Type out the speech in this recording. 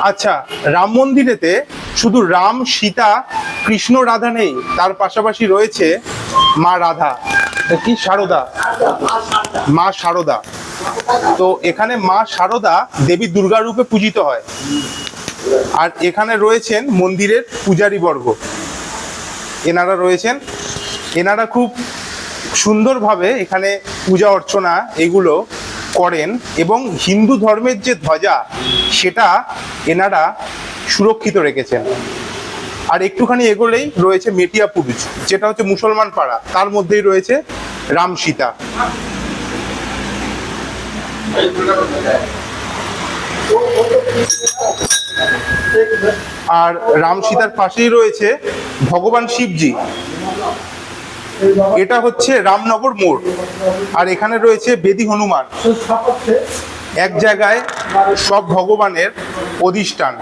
আচ্ছা, রাম মন্দিরেতে শুধু রাম, সীতা, কৃষ্ণ, রাধা নেই, তার পাশাপাশি রয়েছে মা রাধা, কি শারদা, মা শারদা। তো এখানে মা শারদা দেবী দুর্গা রূপে পূজিত হয়। আর এখানে রয়েছেন মন্দিরের পূজারী বর্গ, এনারা রয়েছেন। এনারা খুব সুন্দরভাবে এখানে পূজা অর্চনা এগুলো করেন এবং হিন্দু ধর্মের যে ধ্বজা সেটা এনারা সুরক্ষিত রেখেছেন। আর একটুখানি এগোলেই রয়েছে মেটিয়াপুরুষ, যেটা হচ্ছে মুসলমান পাড়া, তার মধ্যেই রয়েছে রাম সীতা। আর রাম সীতার পাশেই রয়েছে ভগবান শিবজি, এটা হচ্ছে রামনগর মোড়। আর এখানে রয়েছে বেদি হনুমান, এক জায়গায় সব ভগবানের অধিষ্ঠান।